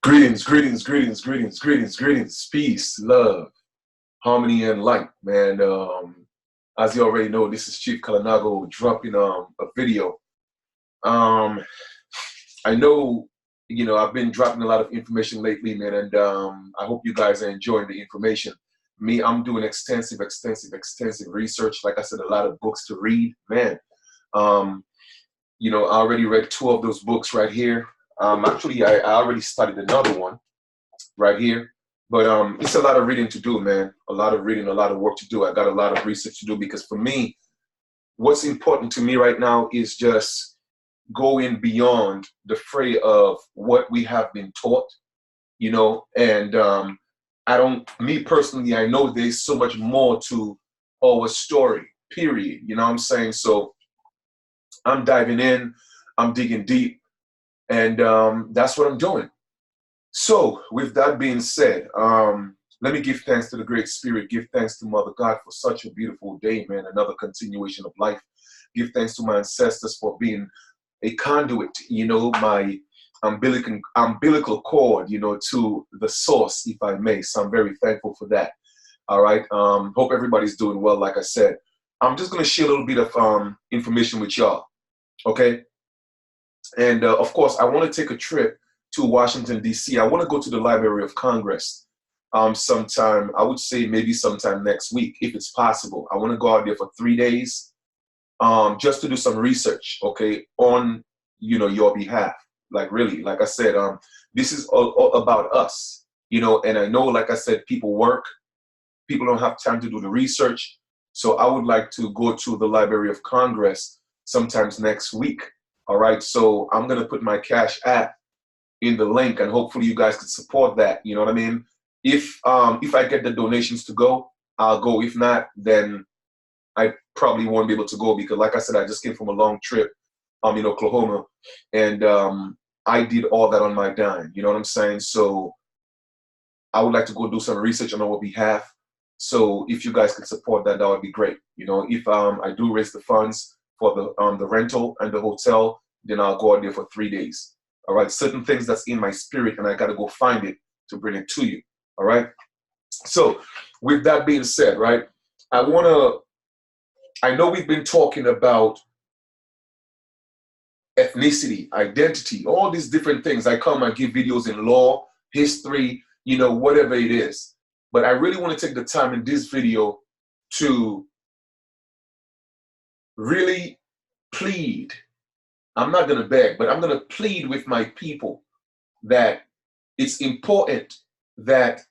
Greetings, greetings, greetings, greetings, greetings, greetings, peace, love, harmony, and light, man. As you already know, this is Chief Kalanago dropping a video. I know, I've been dropping a lot of information lately, man, and I hope you guys are enjoying the information. Me, I'm doing extensive research. Like I said, a lot of books to read, man. I already read 2 of those books right here. Actually, I already studied another one right here, but it's a lot of reading to do, man. A lot of reading, a lot of work to do. I got a lot of research to do because for me, what's important to me right now is just going beyond the fray of what we have been taught, and me personally, I know there's so much more to our story, period. You know what I'm saying? So I'm diving in, I'm digging deep, and that's what I'm doing. So with that being said, let me give thanks to the Great Spirit, give thanks to Mother God for such a beautiful day, man, another continuation of life. Give thanks to my ancestors for being a conduit, my umbilical cord, to the source, if I may. So I'm very thankful for that. All right. Hope everybody's doing well. Like I said, I'm just going to share a little bit of information with y'all. Okay. And of course, I want to take a trip to Washington, D.C. I want to go to the Library of Congress sometime. I would say maybe sometime next week, if it's possible. I want to go out there for 3 days just to do some research, okay, on, your behalf. Like really, like I said, this is all about us, and I know, like I said, people work. People don't have time to do the research. So I would like to go to the Library of Congress sometimes next week. All right. So I'm going to put my Cash App in the link, and hopefully you guys can support that. You know what I mean? If I get the donations to go, I'll go. If not, then I probably won't be able to go because, like I said, I just came from a long trip in Oklahoma, and I did all that on my dime. You know what I'm saying? So I would like to go do some research on our behalf. So if you guys could support that, that would be great. If I do raise the funds for the rental and the hotel, then I'll go out there for 3 days. All right, certain things that's in my spirit, and I got to go find it to bring it to you. All right. So with that being said, right, I know we've been talking about ethnicity, identity, all these different things. I come and give videos in law, history, whatever it is. But I really want to take the time in this video to really plead. I'm not going to beg, but I'm going to plead with my people that it's important that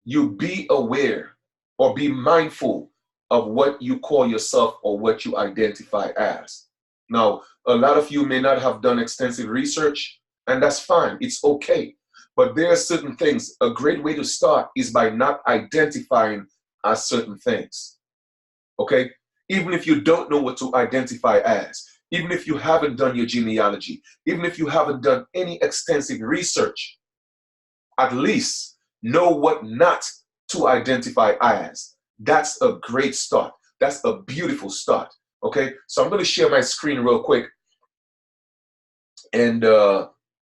you be aware or be mindful of what you call yourself or what you identify as. Now, a lot of you may not have done extensive research, and that's fine. It's okay. But there are certain things. A great way to start is by not identifying as certain things. Okay? Even if you don't know what to identify as, even if you haven't done your genealogy, even if you haven't done any extensive research, at least know what not to identify as. That's a great start. That's a beautiful start. Okay? So I'm going to share my screen real quick. And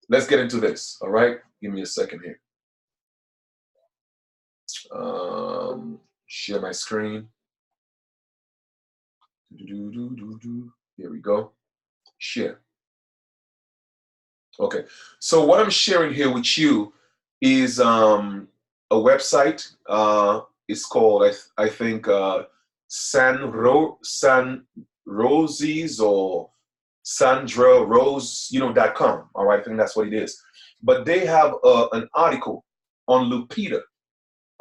let's get into this. All right? Give me a second here. Share my screen. Here we go. Share. Okay. So what I'm sharing here with you is a website. It's called, I think, San Roses or Sandra Rose, .com. All right. I think that's what it is. But they have an article on Lupita.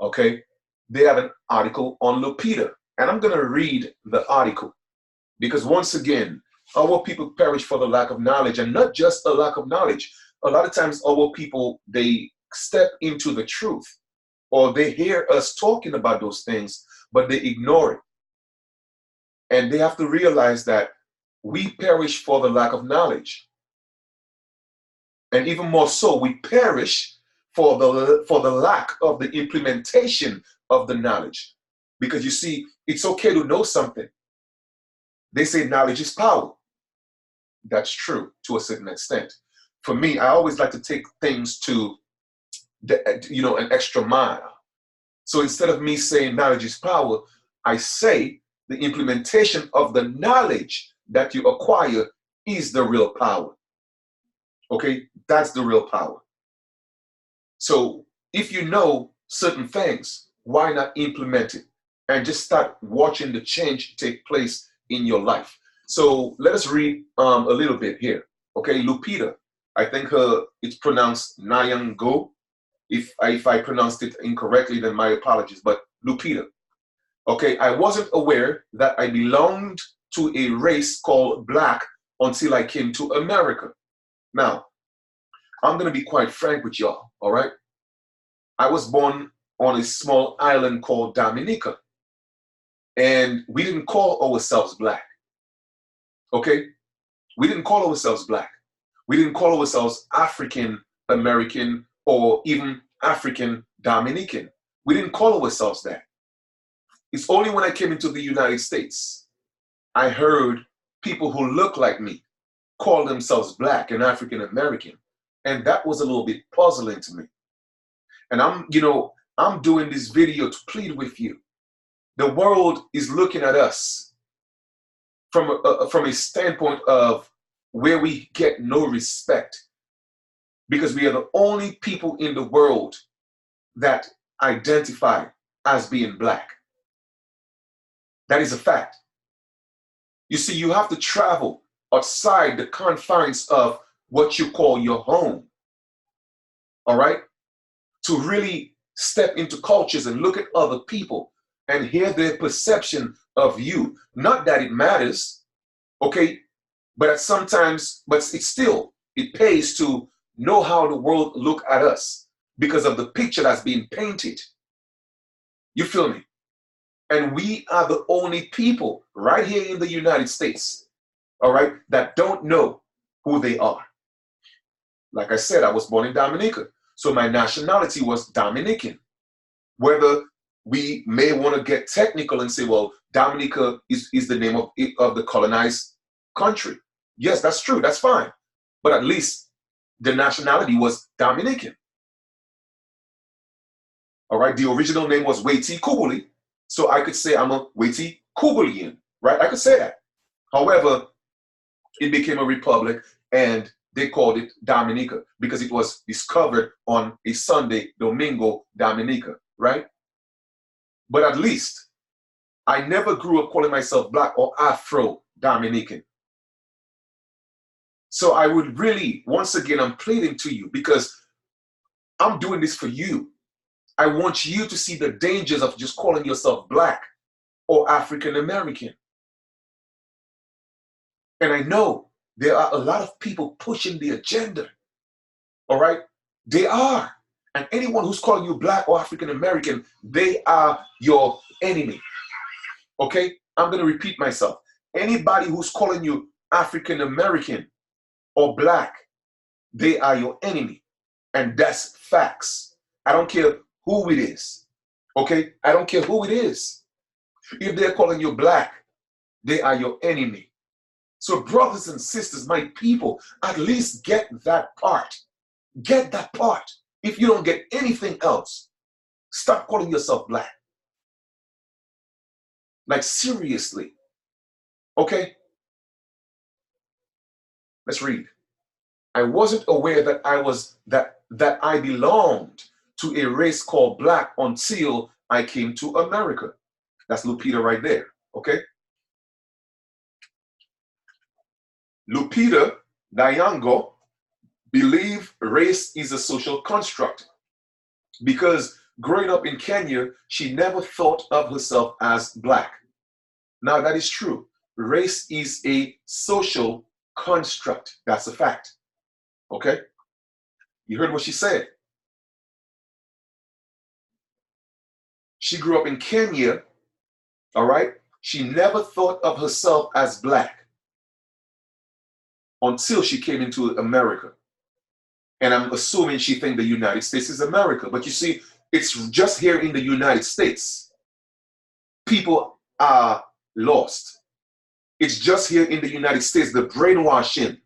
Okay. They have an article on Lupita. And I'm going to read the article because once again, our people perish for the lack of knowledge, and not just a lack of knowledge. A lot of times our people, they step into the truth or they hear us talking about those things, but they ignore it. And they have to realize that we perish for the lack of knowledge. And even more so, we perish for the lack of the implementation of the knowledge. Because you see, it's okay to know something. They say knowledge is power. That's true to a certain extent. For me, I always like to take things to an extra mile. So instead of me saying knowledge is power, I say the implementation of the knowledge that you acquire is the real power. Okay, that's the real power. So if you know certain things, why not implement it and just start watching the change take place in your life? So let us read a little bit here. Okay, Lupita, I think it's pronounced Nyong'o. If I pronounced it incorrectly, then my apologies. But Lupita, okay, I wasn't aware that I belonged to a race called Black until I came to America. Now, I'm going to be quite frank with y'all, all right? I was born on a small island called Dominica, and we didn't call ourselves Black, okay? We didn't call ourselves Black. We didn't call ourselves African American or even African Dominican. We didn't call ourselves that. It's only when I came into the United States, I heard people who look like me call themselves Black and African American. And that was a little bit puzzling to me. And I'm doing this video to plead with you. The world is looking at us from a standpoint of where we get no respect, because we are the only people in the world that identify as being Black. That is a fact. You see, you have to travel outside the confines of what you call your home, all right, to really step into cultures and look at other people and hear their perception of you. Not that it matters, okay, but it pays to know how the world look at us because of the picture that's being painted. You feel me? And we are the only people right here in the United States, all right, that don't know who they are. Like I said, I was born in Dominica, so my nationality was Dominican. Whether we may want to get technical and say, well, Dominica is the name of the colonized country. Yes, that's true, that's fine. But at least the nationality was Dominican. All right, the original name was Weti Kubuli, so I could say I'm a Weti Kubulian, right? I could say that. However, it became a republic and they called it Dominica because it was discovered on a Sunday, Domingo Dominica, right? But at least I never grew up calling myself Black or Afro Dominican. So I would really, once again, I'm pleading to you because I'm doing this for you. I want you to see the dangers of just calling yourself Black or African American. And I know there are a lot of people pushing the agenda, all right? They are. And anyone who's calling you Black or African American, they are your enemy, okay? I'm going to repeat myself. Anybody who's calling you African American or Black, they are your enemy. And that's facts. I don't care who it is, okay? I don't care who it is. If they're calling you Black, they are your enemy. So brothers and sisters, my people, at least get that part. Get that part. If you don't get anything else, stop calling yourself Black. Like seriously, okay? Let's read. I wasn't aware that I belonged to a race called Black until I came to America. That's Lupita right there, okay? Lupita Nyong'o believes race is a social construct because growing up in Kenya, she never thought of herself as Black. Now that is true. Race is a social construct. That's a fact. Okay? You heard what she said. She grew up in Kenya, all right? She never thought of herself as Black until she came into America. And I'm assuming she thinks the United States is America. But you see, it's just here in the United States. People are lost. It's just here in the United States the brainwashing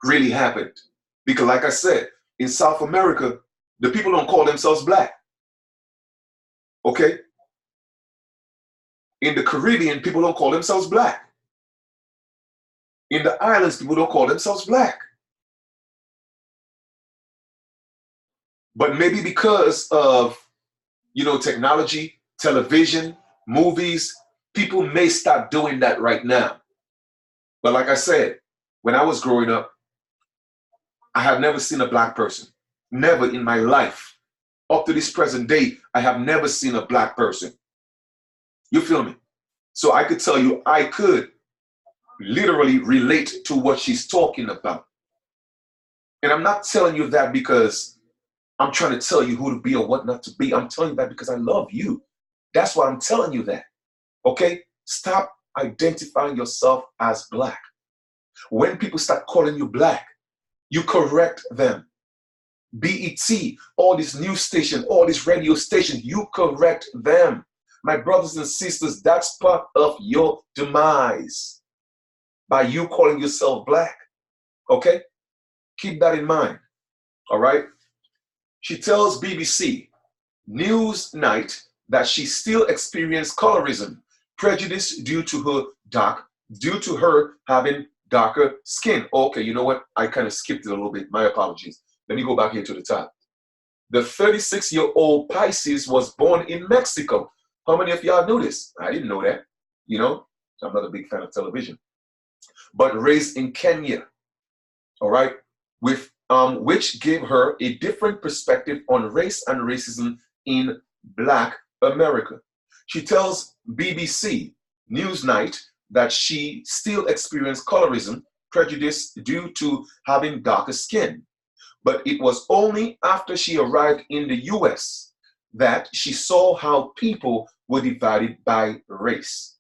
really happened. Because like I said, in South America, The people don't call themselves black. Okay? In the Caribbean, people don't call themselves black. In the islands, people don't call themselves black. But maybe because of, technology, television, movies, people may start doing that right now. But like I said, when I was growing up, I have never seen a black person. Never in my life. Up to this present day, I have never seen a black person. You feel me? So I could tell you, I could literally relate to what she's talking about. And I'm not telling you that because I'm trying to tell you who to be or what not to be. I'm telling you that because I love you. That's why I'm telling you that. Okay? Stop identifying yourself as black. When people start calling you black, you correct them. BET, all these news stations, all these radio stations, you correct them. My brothers and sisters, that's part of your demise by you calling yourself black. Okay? Keep that in mind. All right? She tells BBC Newsnight that she still experienced colorism, prejudice due to her having darker skin. Okay, you know what? I kind of skipped it a little bit. My apologies. Let me go back here to the top. The 36-year-old Pisces was born in Mexico. How many of y'all knew this? I didn't know that. I'm not a big fan of television. But raised in Kenya, all right, which gave her a different perspective on race and racism in Black America. She tells BBC Newsnight that she still experienced colorism, prejudice due to having darker skin. But it was only after she arrived in the US that she saw how people were divided by race.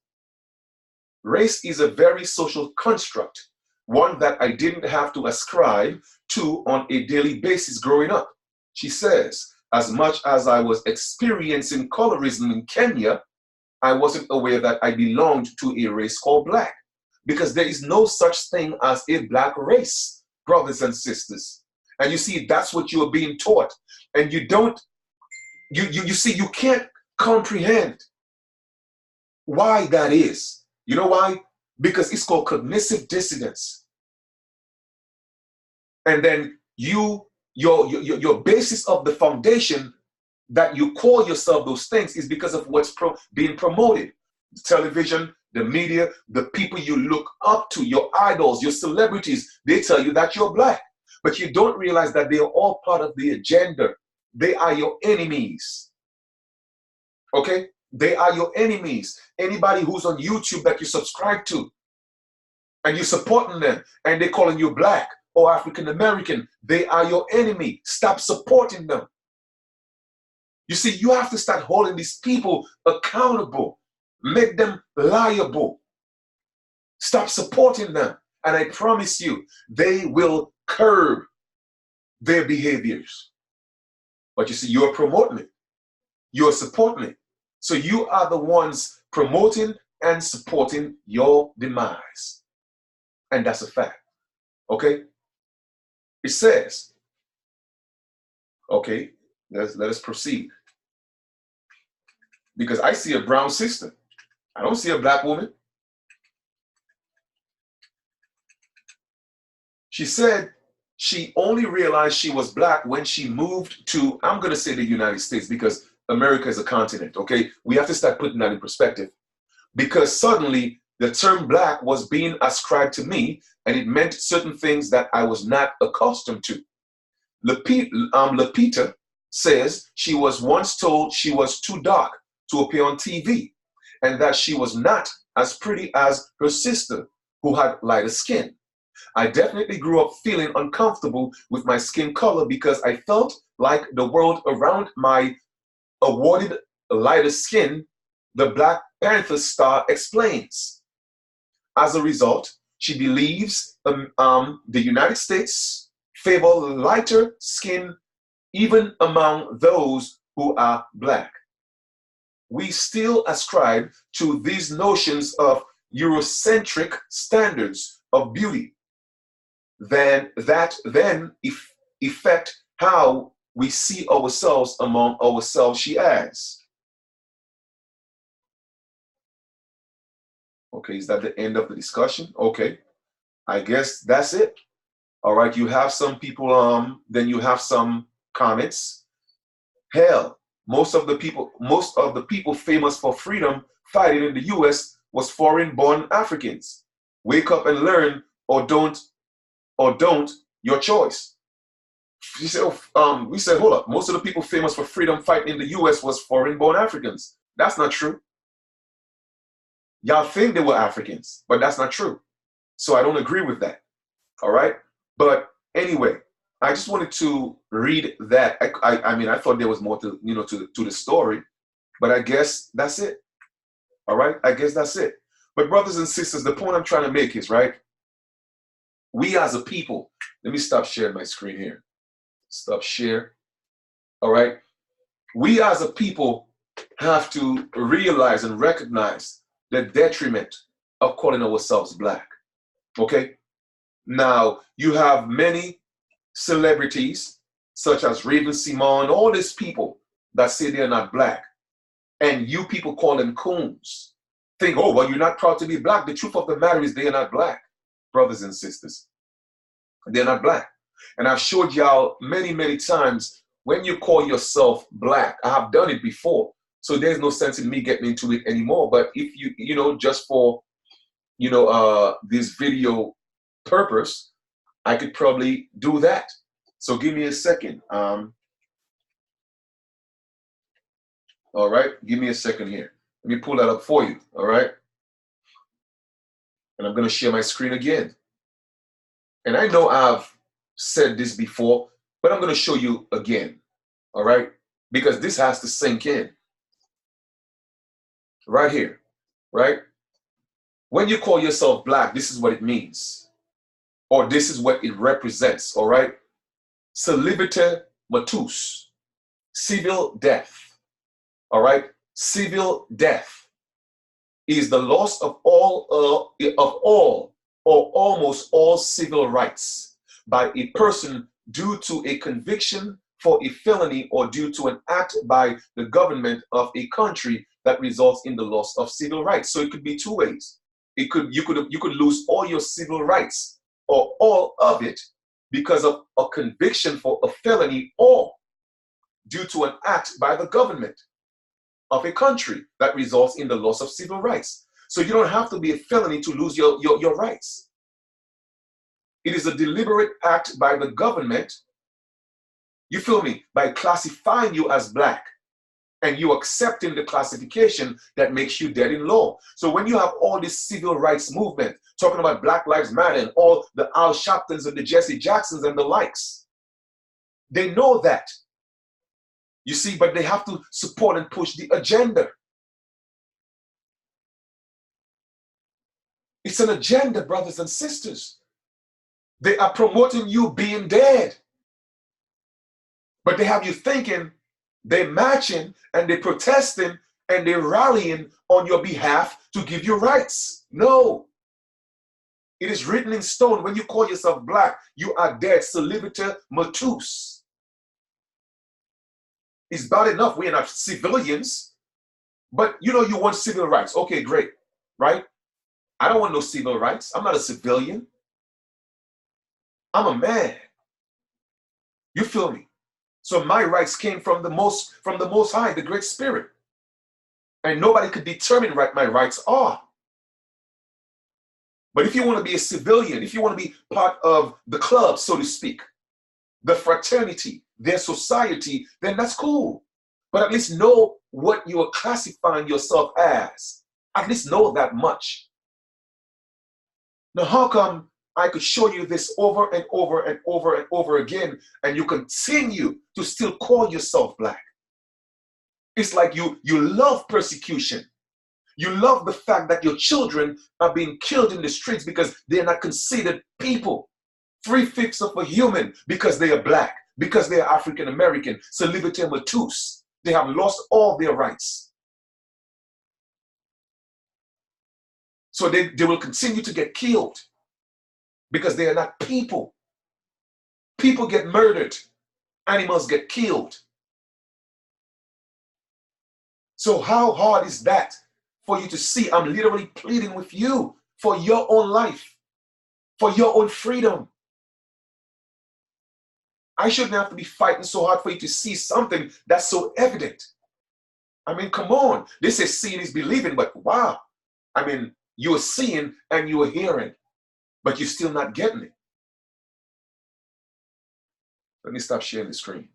Race is a very social construct, one that I didn't have to ascribe to on a daily basis growing up. She says, as much as I was experiencing colorism in Kenya, I wasn't aware that I belonged to a race called black, because there is no such thing as a black race, brothers and sisters. And you see, that's what you are being taught. And you see, you can't comprehend why that is. You know why? Because it's called cognitive dissonance. And then your basis of the foundation that you call yourself those things is because of what's being promoted. The television, the media, the people you look up to, your idols, your celebrities, they tell you that you're black. But you don't realize that they are all part of the agenda. They are your enemies. Okay? They are your enemies. Anybody who's on YouTube that you subscribe to and you're supporting them and they're calling you black or African American, they are your enemy. Stop supporting them. You see, you have to start holding these people accountable. Make them liable. Stop supporting them. And I promise you, they will curb their behaviors. But you see, you're promoting it. You're supporting it. So you are the ones promoting and supporting your demise. And that's a fact. Okay? It says, okay, let us proceed. Because I see a brown sister. I don't see a black woman. She said she only realized she was black when she moved to, I'm going to say the United States because America is a continent, okay? We have to start putting that in perspective. Because suddenly the term black was being ascribed to me and it meant certain things that I was not accustomed to. Lupita says she was once told she was too dark to appear on TV and that she was not as pretty as her sister who had lighter skin. I definitely grew up feeling uncomfortable with my skin color because I felt like the world around my awarded lighter skin, the Black Panther star explains. As a result, she believes the United States favor lighter skin even among those who are black. We still ascribe to these notions of Eurocentric standards of beauty that then affect how we see ourselves among ourselves, she adds. Okay, is that the end of the discussion? Okay, I guess that's it. All right, you have some people, then you have some comments. Hell, most of the people famous for freedom fighting in the US was foreign-born Africans. Wake up and learn, or don't, your choice. We said, hold up, most of the people famous for freedom fighting in the US was foreign-born Africans. That's not true. Y'all think they were Africans, but that's not true. So I don't agree with that. All right. But anyway, I just wanted to read that. I mean, I thought there was more to, to the story, but I guess that's it. All right. I guess that's it. But brothers and sisters, the point I'm trying to make is, right, we as a people, let me stop sharing my screen here. Stop share. All right. We as a people have to realize and recognize the detriment of calling ourselves black. Okay. Now, you have many celebrities such as Raven-Symoné, all these people that say they're not black, and you people call them coons. Think, oh, well, you're not proud to be black. The truth of the matter is they're not black, brothers and sisters. They're not black. And I've showed y'all many, many times when you call yourself black. I have done it before, so there's no sense in me getting into it anymore. But if you, just for, this video purpose, I could probably do that. So give me a second. All right, give me a second here. Let me pull that up for you. All right. And I'm going to share my screen again. And I know I've said this before, but I'm going to show you again. All right. Because this has to sink in. Right here. Right. When you call yourself black, this is what it means. Or this is what it represents. All right. Saliviter matus. Civil death. All right. Civil death is the loss of all or almost all civil rights by a person due to a conviction for a felony or due to an act by the government of a country that results in the loss of civil rights. So it could be two ways. You could lose all your civil rights or all of it because of a conviction for a felony or due to an act by the government of a country that results in the loss of civil rights. So you don't have to be a felony to lose your rights. It is a deliberate act by the government, you feel me, by classifying you as black and you accepting the classification that makes you dead in law. So when you have all this civil rights movement talking about Black Lives Matter and all the Al Sharptons and the Jesse Jacksons and the likes, they know that. You see, but they have to support and push the agenda. It's an agenda, brothers and sisters. They are promoting you being dead. But they have you thinking they're marching and they're protesting and they're rallying on your behalf to give you rights. No. It is written in stone. When you call yourself black, you are dead. Saliviter matus. It's bad enough we are not civilians, but you want civil rights. Okay, great, right? I don't want no civil rights. I'm not a civilian. I'm a man. You feel me? So my rights came from the Most High, the Great Spirit. And nobody could determine what my rights are. But if you want to be a civilian, if you want to be part of the club, so to speak, the fraternity, their society, then that's cool. But at least know what you are classifying yourself as. At least know that much. Now, how come I could show you this over and over and over and over again, and you continue to still call yourself black? It's like you love persecution. You love the fact that your children are being killed in the streets because they're not considered people. 3/5 of a human because they are black, because they are African American, saliviter matus. They have lost all their rights. So they will continue to get killed because they are not people. People get murdered. Animals get killed. So how hard is that for you to see? I'm literally pleading with you for your own life, for your own freedom. I shouldn't have to be fighting so hard for you to see something that's so evident. I mean, come on. They say seeing is believing, but wow. I mean, you're seeing and you're hearing, but you're still not getting it. Let me stop sharing the screen.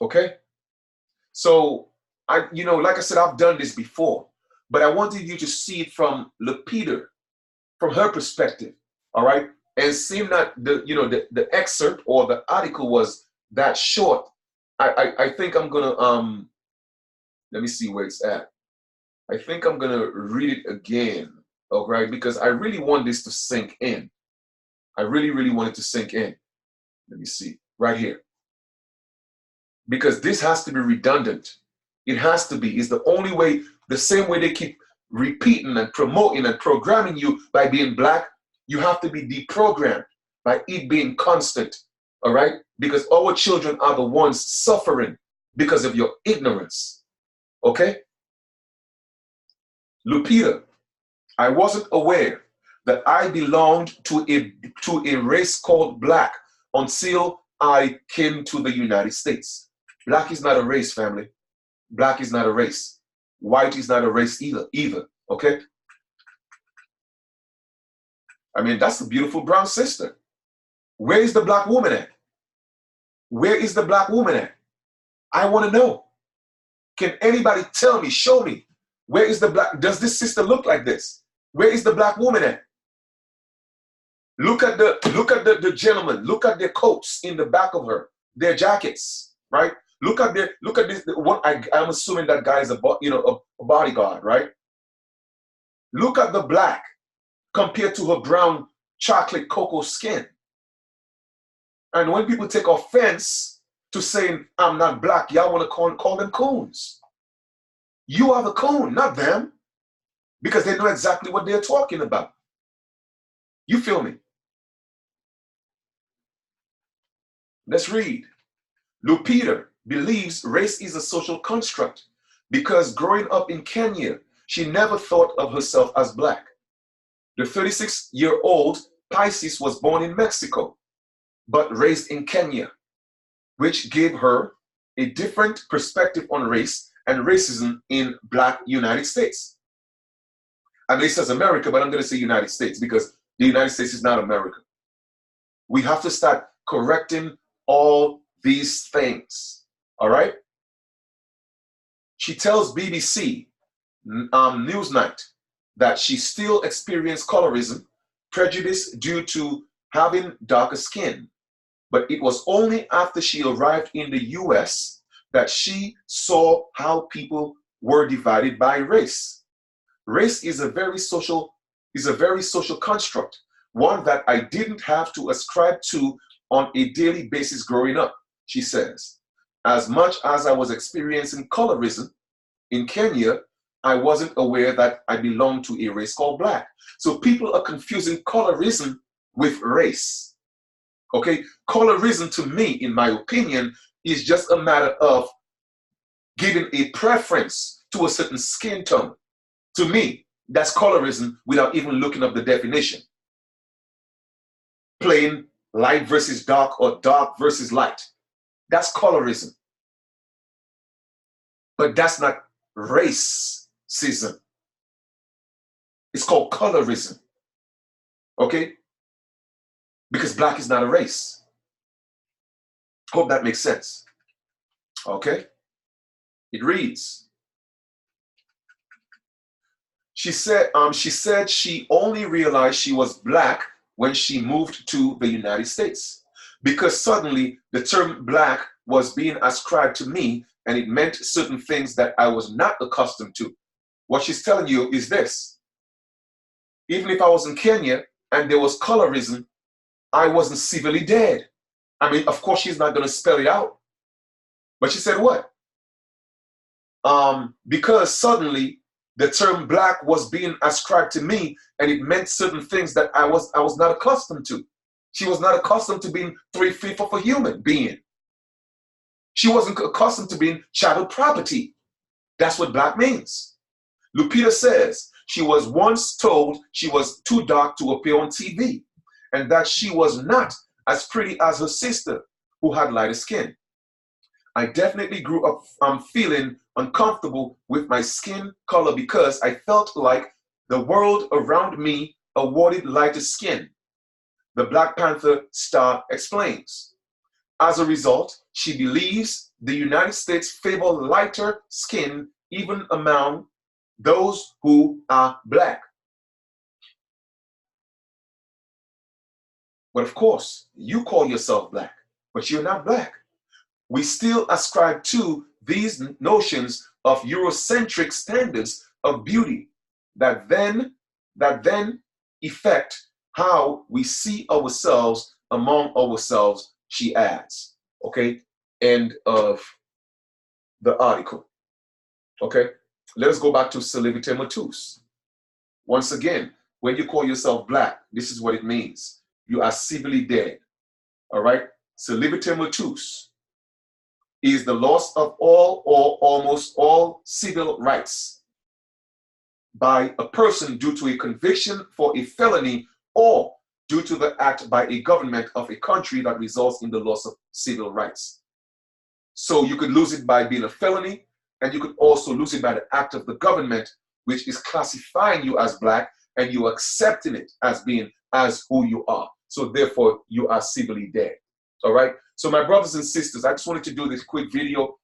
Okay? So, like I said, I've done this before, but I wanted you to see it from Lupita, from her perspective. All right? And seeing that the excerpt or the article was that short, I think I'm gonna let me see where it's at. I think I'm gonna read it again, all right? Because I really want this to sink in. I really, really want it to sink in. Let me see, right here. Because this has to be redundant. It has to be. It's the only way, the same way they keep repeating and promoting and programming you by being black, you have to be deprogrammed by it being constant, all right? Because our children are the ones suffering because of your ignorance, okay? Lupita, I wasn't aware that I belonged to a race called black until I came to the United States. Black is not a race, family. Black is not a race. White is not a race either, okay? I mean, that's a beautiful brown sister. Where is the black woman at? Where is the black woman at? I want to know. Can anybody tell me, show me, where is the black, does this sister look like this? Where is the black woman at? Look at the gentlemen, look at their coats in the back of her, their jackets, right? Look at this one. I'm assuming that guy is a bodyguard, right? Look at the black compared to her brown chocolate cocoa skin. And when people take offense to saying I'm not black, y'all want to call them coons. You are the coon, not them, because they know exactly what they're talking about. You feel me? Let's read. Lupita believes race is a social construct because growing up in Kenya, she never thought of herself as black. The 36-year-old Pisces was born in Mexico, but raised in Kenya, which gave her a different perspective on race and racism in Black United States. I mean, it says America, but I'm going to say United States because the United States is not America. We have to start correcting all these things, all right? She tells BBC Newsnight that she still experienced colorism, prejudice due to having darker skin. But it was only after she arrived in the US that she saw how people were divided by race. Race is a very social construct, one that I didn't have to ascribe to on a daily basis growing up, she says. As much as I was experiencing colorism in Kenya, I wasn't aware that I belonged to a race called black. So people are confusing colorism with race. Okay, colorism to me, in my opinion, is just a matter of giving a preference to a certain skin tone. To me, that's colorism without even looking up the definition. Plain light versus dark or dark versus light. That's colorism. But that's not racism. It's called colorism. Okay? Because black is not a race. Hope that makes sense. Okay? It reads. She said she only realized she was black when she moved to the United States because suddenly the term black was being ascribed to me and it meant certain things that I was not accustomed to. What she's telling you is this. Even if I was in Kenya and there was colorism, I wasn't civilly dead. I mean, of course, she's not going to spell it out. But she said what? Because suddenly the term black was being ascribed to me and it meant certain things that I was not accustomed to. She was not accustomed to being 3/5 of a human being. She wasn't accustomed to being chattel property. That's what black means. Lupita says she was once told she was too dark to appear on TV and that she was not as pretty as her sister who had lighter skin. I definitely grew up feeling uncomfortable with my skin color because I felt like the world around me awarded lighter skin. The Black Panther star explains. As a result, she believes the United States favor lighter skin even among those who are black. But of course, you call yourself black, but you're not black. We still ascribe to these notions of Eurocentric standards of beauty that then affect how we see ourselves among ourselves, she adds. Okay, end of the article. Okay, let's go back to Salivite Matus. Once again, when you call yourself black, this is what it means. You are civilly dead. All right, Salivite Matus is the loss of all or almost all civil rights by a person due to a conviction for a felony or due to the act by a government of a country that results in the loss of civil rights. So you could lose it by being a felony, and you could also lose it by the act of the government, which is classifying you as black and you accepting it as being as who you are. So therefore, you are civilly dead. All right. So my brothers and sisters, I just wanted to do this quick video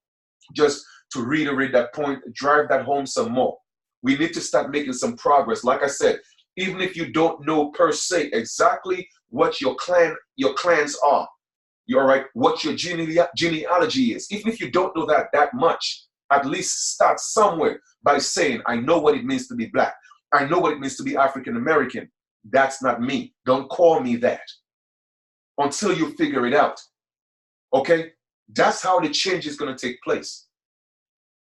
just to reiterate that point, drive that home some more. We need to start making some progress. Like I said, even if you don't know per se exactly what your clans are, you're right, what your genealogy is. Even if you don't know that much, at least start somewhere by saying, I know what it means to be black. I know what it means to be African American. That's not me. Don't call me that until you figure it out. Okay? That's how the change is going to take place.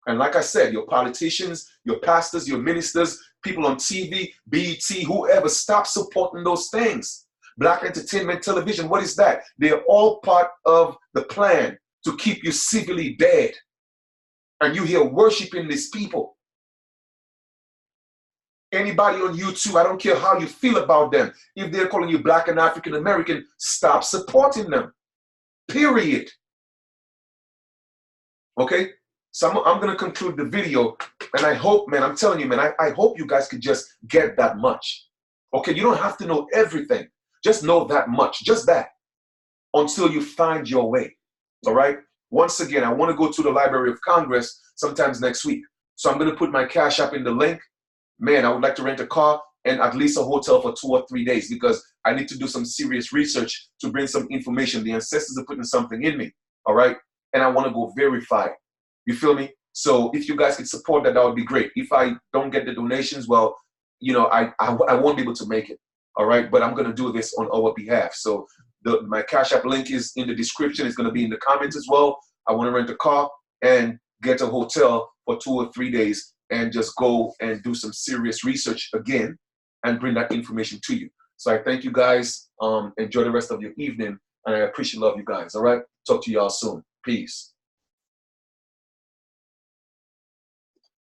And like I said, your politicians, your pastors, your ministers, people on TV, BET, whoever, stop supporting those things. Black entertainment television, what is that? They're all part of the plan to keep you civilly dead. And you here worshiping these people. Anybody on YouTube, I don't care how you feel about them. If they're calling you black and African American, stop supporting them. Period. Okay? So I'm going to conclude the video. And I hope, man, I'm telling you, man, I hope you guys could just get that much. Okay? You don't have to know everything. Just know that much. Just that. Until you find your way. All right? Once again, I want to go to the Library of Congress sometimes next week. So I'm going to put my Cash App in the link. Man, I would like to rent a car and at least a hotel for 2 or 3 days because I need to do some serious research to bring some information. The ancestors are putting something in me, all right? And I want to go verify. You feel me? So if you guys could support that, that would be great. If I don't get the donations, well, you know, I won't be able to make it, all right? But I'm going to do this on our behalf. So my Cash App link is in the description. It's going to be in the comments as well. I want to rent a car and get a hotel for 2 or 3 days and just go and do some serious research again and bring that information to you. So I thank you guys. Enjoy the rest of your evening. And I appreciate love you guys. All right. Talk to y'all soon. Peace.